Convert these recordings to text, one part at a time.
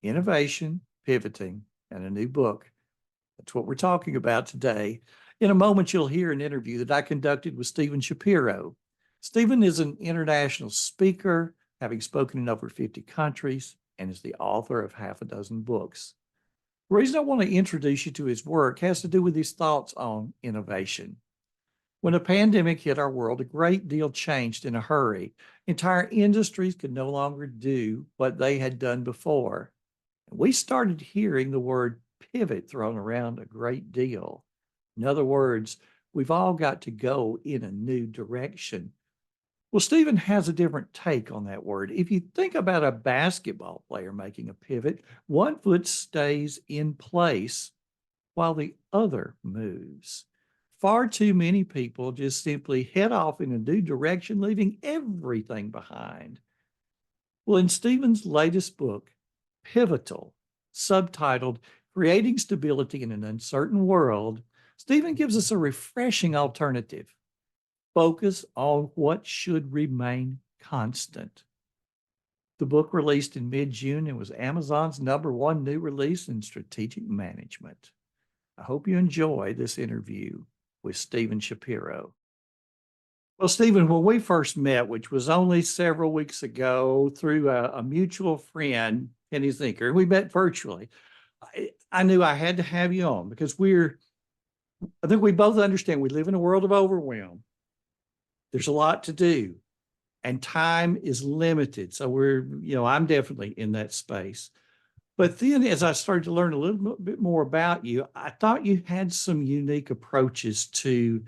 innovation, pivoting, and a new book. That's what we're talking about today. In a moment, you'll hear an interview that I conducted with Stephen Shapiro. Stephen is an international speaker, having spoken in over 50 countries, and is the author of half a dozen books. The reason I want to introduce you to his work has to do with his thoughts on innovation. When a pandemic hit our world, a great deal changed in a hurry. Entire industries could no longer do what they had done before. We started hearing the word pivot thrown around a great deal. In other words, we've all got to go in a new direction. Well, Stephen has a different take on that word. If you think about a basketball player making a pivot, one foot stays in place while the other moves. Far too many people just simply head off in a new direction, leaving everything behind. Well, in Stephen's latest book, Pivotal, subtitled Creating Stability in an Uncertain World, Stephen gives us a refreshing alternative. Focus on what should remain constant. The book released in mid-June and was Amazon's #1 new release in strategic management. I hope you enjoy this interview with Stephen Shapiro. Well, Stephen, when we first met, which was only several weeks ago through a mutual friend, Penny Zinker, we met virtually. I knew I had to have you on because I think we both understand we live in a world of overwhelm. There's a lot to do and time is limited. So I'm definitely in that space. But then as I started to learn a little bit more about you, I thought you had some unique approaches to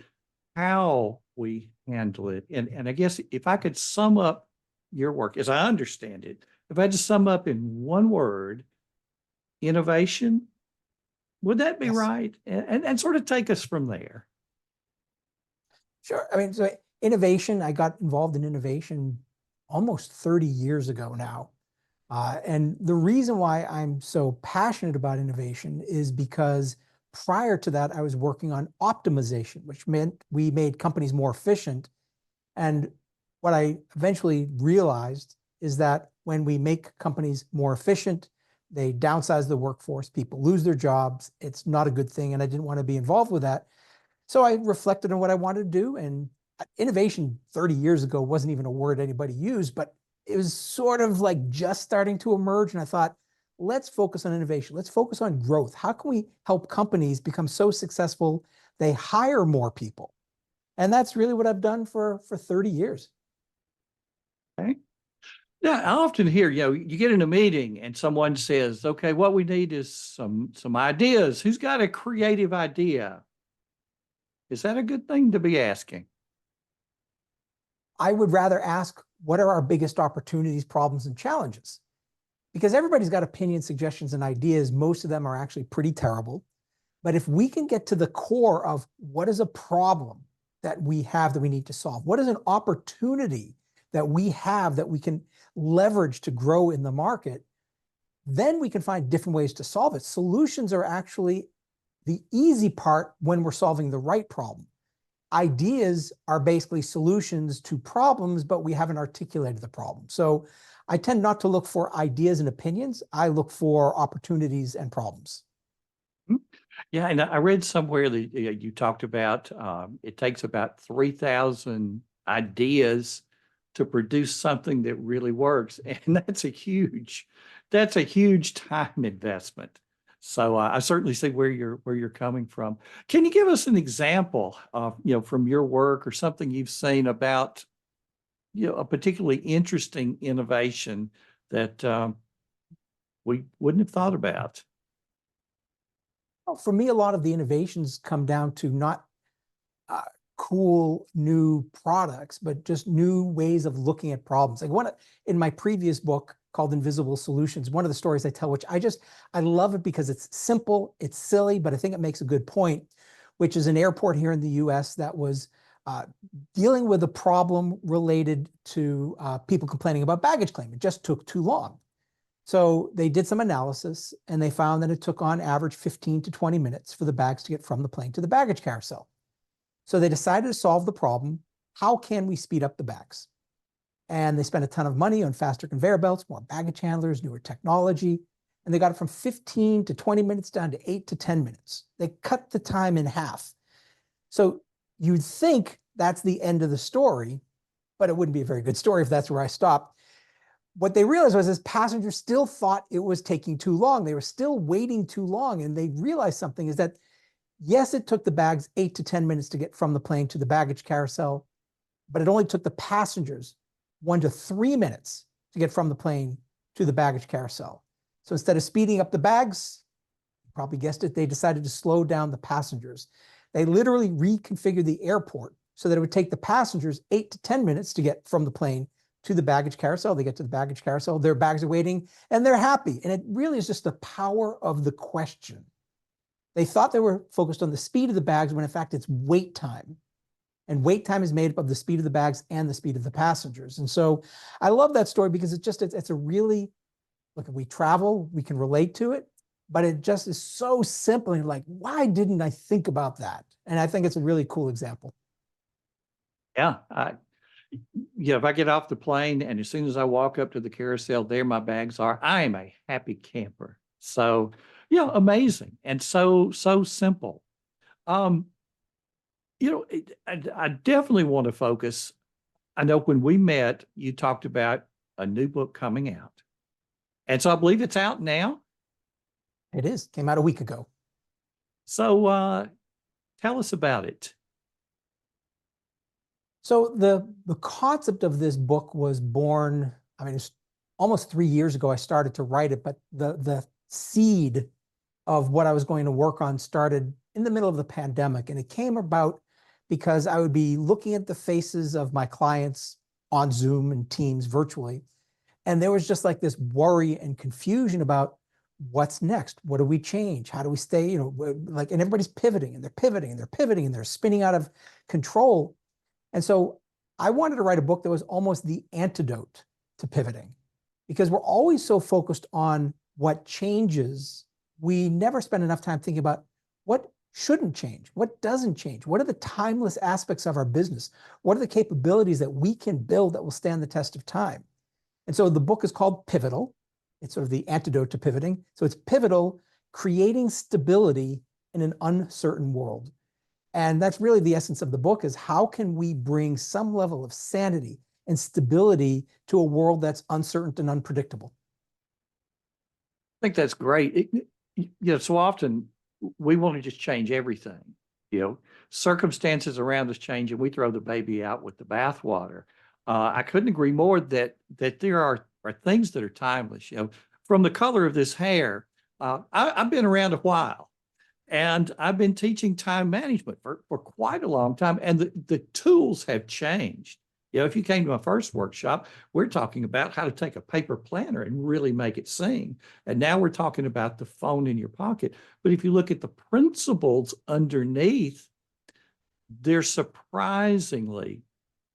how we handle it. And I guess if I could sum up your work, as I understand it, if I had to sum up in one word, innovation, would that be Yes. right? And sort of take us from there. Sure. I mean, so innovation, I got involved in innovation almost 30 years ago now. And the reason why I'm so passionate about innovation is because prior to that, I was working on optimization, which meant we made companies more efficient. And what I eventually realized is that when we make companies more efficient, they downsize the workforce, people lose their jobs. It's not a good thing. And I didn't want to be involved with that. So I reflected on what I wanted to do. And innovation 30 years ago wasn't even a word anybody used, but it was sort of like just starting to emerge. And I thought, let's focus on innovation. Let's focus on growth. How can we help companies become so successful they hire more people? And that's really what I've done for 30 years. Okay. Yeah, I often hear, you get in a meeting and someone says, okay, what we need is some ideas. Who's got a creative idea? Is that a good thing to be asking? I would rather ask, what are our biggest opportunities, problems, and challenges? Because everybody's got opinions, suggestions, and ideas. Most of them are actually pretty terrible. But if we can get to the core of what is a problem that we have that we need to solve, what is an opportunity that we have that we can leverage to grow in the market, then we can find different ways to solve it. Solutions are actually the easy part when we're solving the right problem. Ideas are basically solutions to problems, but we haven't articulated the problem. So I tend not to look for ideas and opinions. I look for opportunities and problems. Yeah, and I read somewhere that you talked about it takes about 3,000 ideas to produce something that really works, and that's a huge time investment. So I certainly see where you're coming from. Can you give us an example of from your work or something you've seen about a particularly interesting innovation that we wouldn't have thought about? Well, for me, a lot of the innovations come down to not cool new products, but just new ways of looking at problems. Like in my previous book called Invisible Solutions, one of the stories I tell, which I love it because it's simple, it's silly, but I think it makes a good point, which is an airport here in the US that was dealing with a problem related to people complaining about baggage claim. It just took too long. So they did some analysis and they found that it took on average 15 to 20 minutes for the bags to get from the plane to the baggage carousel. So they decided to solve the problem. How can we speed up the bags? And they spent a ton of money on faster conveyor belts, more baggage handlers, newer technology. and they got it from 15 to 20 minutes down to 8 to 10 minutes. They cut the time in half. So you'd think that's the end of the story, but it wouldn't be a very good story if that's where I stopped. What they realized was this passengers still thought it was taking too long. They were still waiting too long. And they realized something is that, yes, it took the bags 8 to 10 minutes to get from the plane to the baggage carousel, but it only took the passengers 1 to 3 minutes to get from the plane to the baggage carousel. So instead of speeding up the bags, you probably guessed it, they decided to slow down the passengers. They literally reconfigured the airport so that it would take the passengers 8 to 10 minutes to get from the plane to the baggage carousel. They get to the baggage carousel, their bags are waiting, and they're happy. And it really is just the power of the question. They thought they were focused on the speed of the bags when in fact it's wait time. And wait time is made up of the speed of the bags and the speed of the passengers. And so I love that story because it's a really, look, if we travel, we can relate to it, but it just is so simple. And like, why didn't I think about that? And I think it's a really cool example. Yeah. If I get off the plane and as soon as I walk up to the carousel, there my bags are, I am a happy camper. So, amazing. And so simple. I definitely want to focus. I know when we met, you talked about a new book coming out. And so I believe it's out now. It is. Came out a week ago. So tell us about it. So the concept of this book was born, I mean, it's almost 3 years ago I started to write it, but the seed of what I was going to work on started in the middle of the pandemic. And it came about because I would be looking at the faces of my clients on Zoom and Teams virtually. And there was just like this worry and confusion about what's next? What do we change? How do we stay, and everybody's pivoting and they're pivoting and they're pivoting and they're spinning out of control. And so I wanted to write a book that was almost the antidote to pivoting because we're always so focused on what changes. We never spend enough time thinking about what shouldn't change, what doesn't change, what are the timeless aspects of our business, what are the capabilities that we can build that will stand the test of time. And so the book is called Pivotal. It's sort of the antidote to pivoting. So it's pivotal, creating stability in an uncertain world. And that's really the essence of the book is how can we bring some level of sanity and stability to a world that's uncertain and unpredictable? I think that's great. So often we want to just change everything. Circumstances around us change and we throw the baby out with the bathwater. I couldn't agree more that there are things that are timeless. From the color of this hair, I've been around a while. And I've been teaching time management for quite a long time. And the tools have changed. If you came to my first workshop, we're talking about how to take a paper planner and really make it sing. And now we're talking about the phone in your pocket. But if you look at the principles underneath, they're surprisingly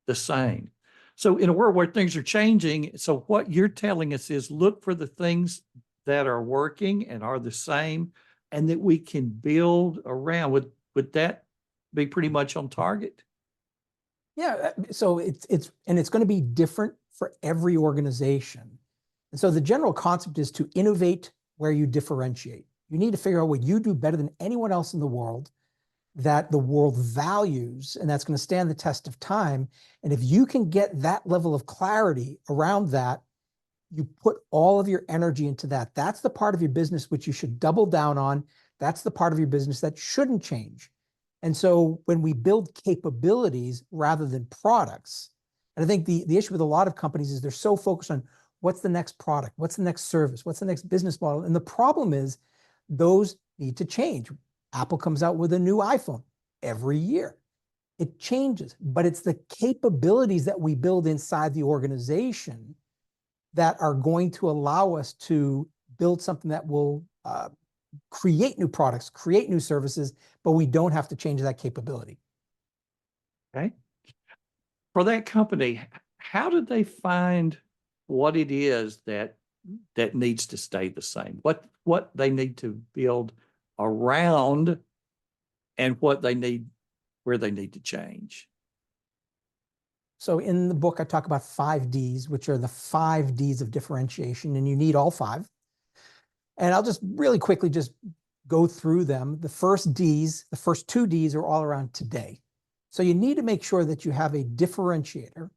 the same. So in a world where things are changing, so what you're telling us is look for the things that are working and are the same and that we can build around. Would that be pretty much on target? Yeah. So it's going to be different for every organization. And so the general concept is to innovate where you differentiate. You need to figure out what you do better than anyone else in the world that the world values, and that's going to stand the test of time. And if you can get that level of clarity around that, you put all of your energy into that. That's the part of your business which you should double down on. That's the part of your business that shouldn't change. And so when we build capabilities rather than products, and I think the issue with a lot of companies is they're so focused on what's the next product, what's the next service, what's the next business model. And the problem is those need to change. Apple comes out with a new iPhone every year. It changes, but it's the capabilities that we build inside the organization that are going to allow us to build something that will create new products, create new services, but we don't have to change that capability. Okay. For that company, how did they find what it is that needs to stay the same? What they need to build around and where they need to change? So in the book, I talk about 5 Ds, which are the 5 Ds of differentiation, and you need all 5. And I'll just really quickly just go through them. The first D's, the first two D's are all around today. So you need to make sure that you have a differentiator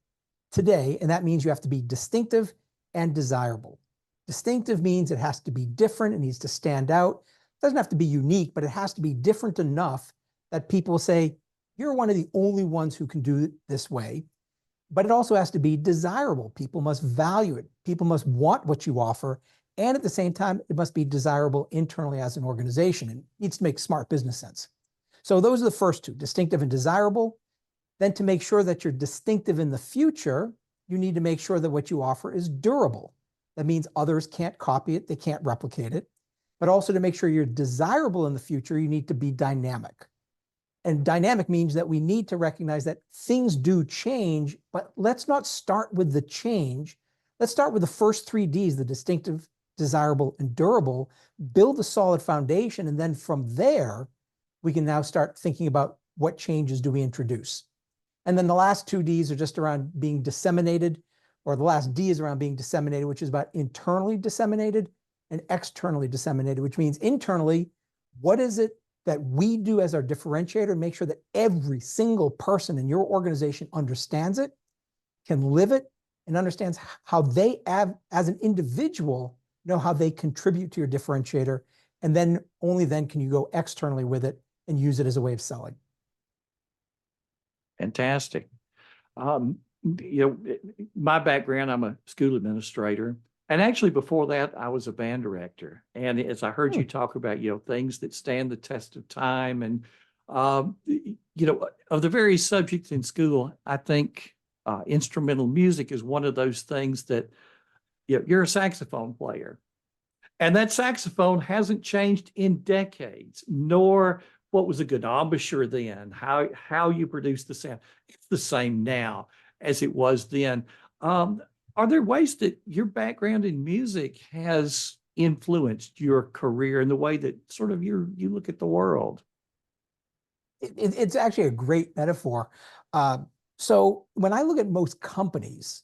today, and that means you have to be distinctive and desirable. Distinctive means it has to be different, it needs to stand out. It doesn't have to be unique, but it has to be different enough that people say, you're one of the only ones who can do it this way. But it also has to be desirable. People must value it. People must want what you offer. And at the same time, it must be desirable internally as an organization. It needs to make smart business sense. So those are the first two, distinctive and desirable. Then to make sure that you're distinctive in the future, you need to make sure that what you offer is durable. That means others can't copy it, they can't replicate it. But also to make sure you're desirable in the future, you need to be dynamic. And dynamic means that we need to recognize that things do change, but let's not start with the change. Let's start with the first three Ds, the distinctive, desirable, and durable, build a solid foundation. And then from there, we can now start thinking about what changes do we introduce. And then the last two Ds are just around being disseminated, or the last D is around being disseminated, which is about internally disseminated and externally disseminated, which means internally, what is it that we do as our differentiator and make sure that every single person in your organization understands it, can live it, and understands how they have, as an individual, know how they contribute to your differentiator. And then only then can you go externally with it and use it as a way of selling. Fantastic. My background, I'm a school administrator. And actually before that, I was a band director. And as I heard you talk about, things that stand the test of time and, of the various subjects in school, I think instrumental music is one of those things that, you're a saxophone player. And that saxophone hasn't changed in decades, nor what was a good embouchure then, how you produce the sound. It's the same now as it was then. Are there ways that your background in music has influenced your career in the way that sort of you look at the world? It's actually a great metaphor. So when I look at most companies,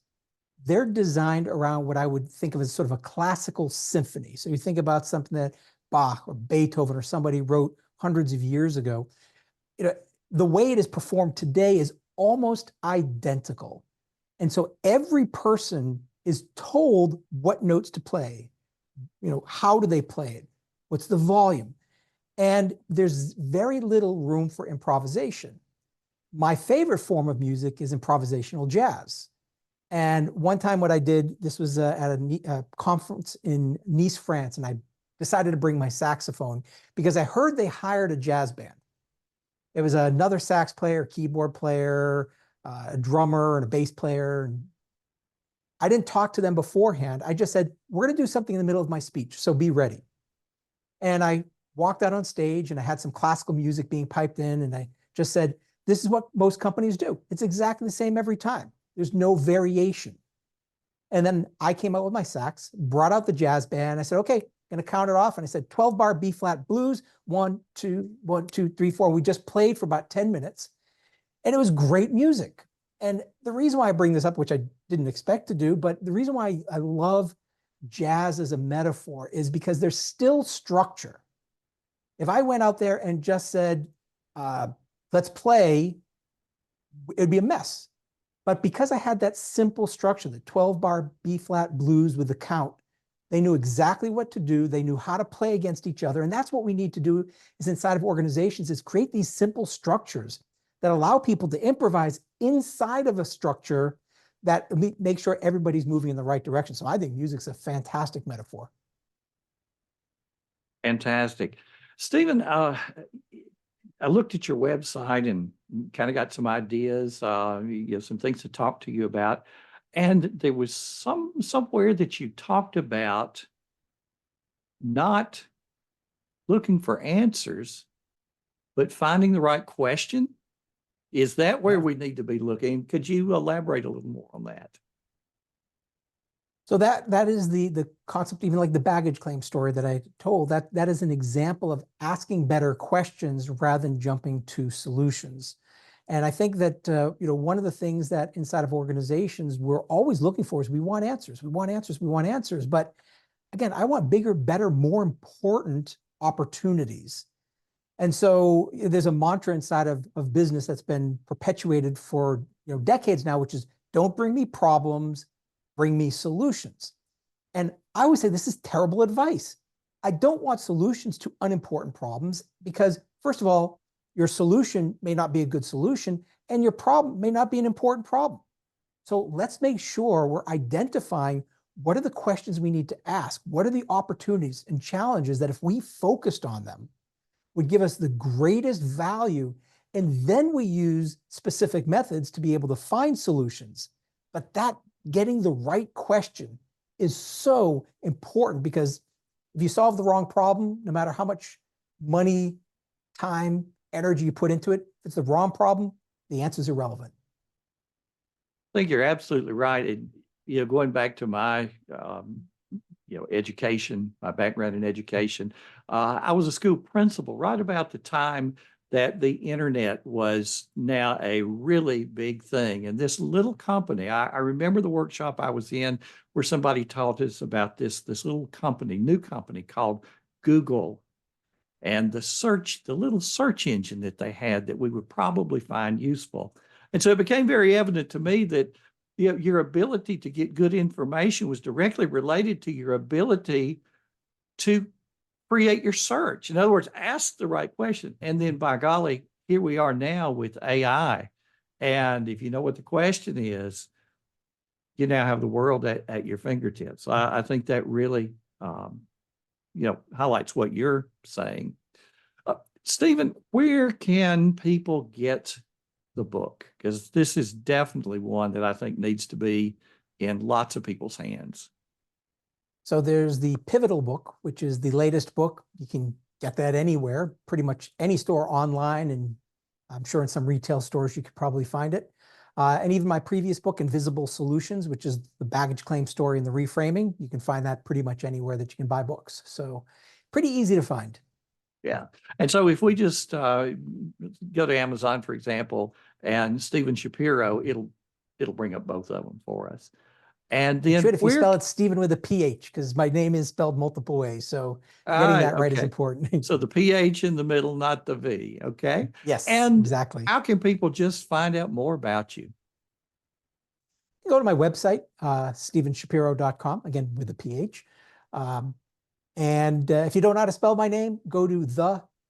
they're designed around what I would think of as sort of a classical symphony. So you think about something that Bach or Beethoven or somebody wrote hundreds of years ago. The way it is performed today is almost identical. And so every person is told what notes to play, how do they play it? What's the volume? And there's very little room for improvisation. My favorite form of music is improvisational jazz. And one time what I did, this was at a conference in Nice, France, and I decided to bring my saxophone because I heard they hired a jazz band. It was another sax player, keyboard player, a drummer, and a bass player. And I didn't talk to them beforehand. I just said, we're going to do something in the middle of my speech, so be ready. And I walked out on stage and I had some classical music being piped in, and I just said, this is what most companies do. It's exactly the same every time. There's no variation. And then I came out with my sax, brought out the jazz band. I said, okay, going to count it off. And I said, 12 bar B flat blues, 1, 2, 1, 2, 3, 4. We just played for about 10 minutes and it was great music. And the reason why I bring this up, which I didn't expect to do, but the reason why I love jazz as a metaphor is because there's still structure. If I went out there and just said, let's play, it'd be a mess. But because I had that simple structure, the 12 bar B flat blues with the count, they knew exactly what to do. They knew how to play against each other. And that's what we need to do is inside of organizations is create these simple structures that allow people to improvise inside of a structure that make sure everybody's moving in the right direction. So I think music's a fantastic metaphor. Fantastic. Stephen, I looked at your website and kind of got some ideas, some things to talk to you about. And there was somewhere that you talked about not looking for answers, but finding the right question. Is that where we need to be looking? Could you elaborate a little more on that? So that is the concept, even like the baggage claim story that I told, that is an example of asking better questions rather than jumping to solutions. And I think that one of the things that inside of organizations we're always looking for is we want answers, we want answers, we want answers. But again, I want bigger, better, more important opportunities. And so there's a mantra inside of business that's been perpetuated for decades now, which is don't bring me problems, bring me solutions. And I always say this is terrible advice. I don't want solutions to unimportant problems because, first of all, your solution may not be a good solution and your problem may not be an important problem. So let's make sure we're identifying what are the questions we need to ask? What are the opportunities and challenges that if we focused on them would give us the greatest value? And then we use specific methods to be able to find solutions. But that getting the right question is so important because if you solve the wrong problem, no matter how much money, time, energy you put into it, if it's the wrong problem, the answer is irrelevant. I think you're absolutely right. And, going back to my, education, my background in education, I was a school principal right about the time that the internet was now a really big thing. And this little company, I remember the workshop I was in where somebody taught us about this little company, new company called Google, and the little search engine that they had that we would probably find useful. And so it became very evident to me that your ability to get good information was directly related to your ability to create your search. In other words, ask the right question. And then by golly, here we are now with AI. And if you know what the question is, you now have the world at your fingertips. I think that really, highlights what you're saying. Stephen, where can people get the book? Because this is definitely one that I think needs to be in lots of people's hands. So there's the Pivotal book, which is the latest book. You can get that anywhere, pretty much any store online, and I'm sure in some retail stores you could probably find it. And even my previous book, Invisible Solutions, which is the baggage claim story and the reframing, you can find that pretty much anywhere that you can buy books. So pretty easy to find. Yeah. And so if we just go to Amazon, for example, and Stephen Shapiro, it'll bring up both of them for us. And then if you spell it Stephen with a PH, because my name is spelled multiple ways. So getting that right is important. So the PH in the middle, not the V. Okay. Yes, and exactly. How can people just find out more about you? Go to my website, stephenshapiro.com, again, with a PH. And if you don't know how to spell my name, go to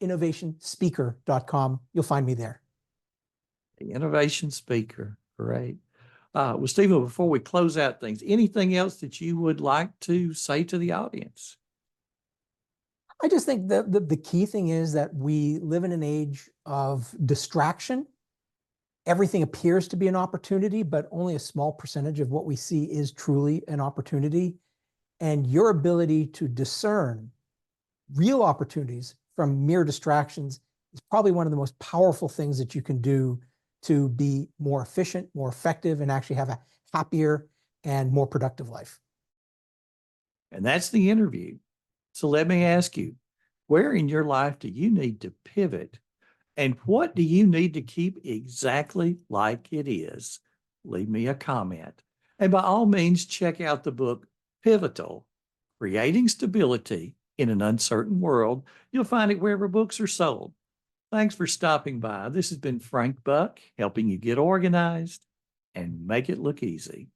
theinnovationspeaker.com. You'll find me there. The Innovation Speaker. Great. Well, Stephen, before we close out things, anything else that you would like to say to the audience? I just think the key thing is that we live in an age of distraction. Everything appears to be an opportunity, but only a small percentage of what we see is truly an opportunity. And your ability to discern real opportunities from mere distractions is probably one of the most powerful things that you can do to be more efficient, more effective, and actually have a happier and more productive life. And that's the interview. So let me ask you, where in your life do you need to pivot? And what do you need to keep exactly like it is? Leave me a comment. And by all means, check out the book, Pivotal, Creating Stability in an Uncertain World. You'll find it wherever books are sold. Thanks for stopping by. This has been Frank Buck, helping you get organized and make it look easy.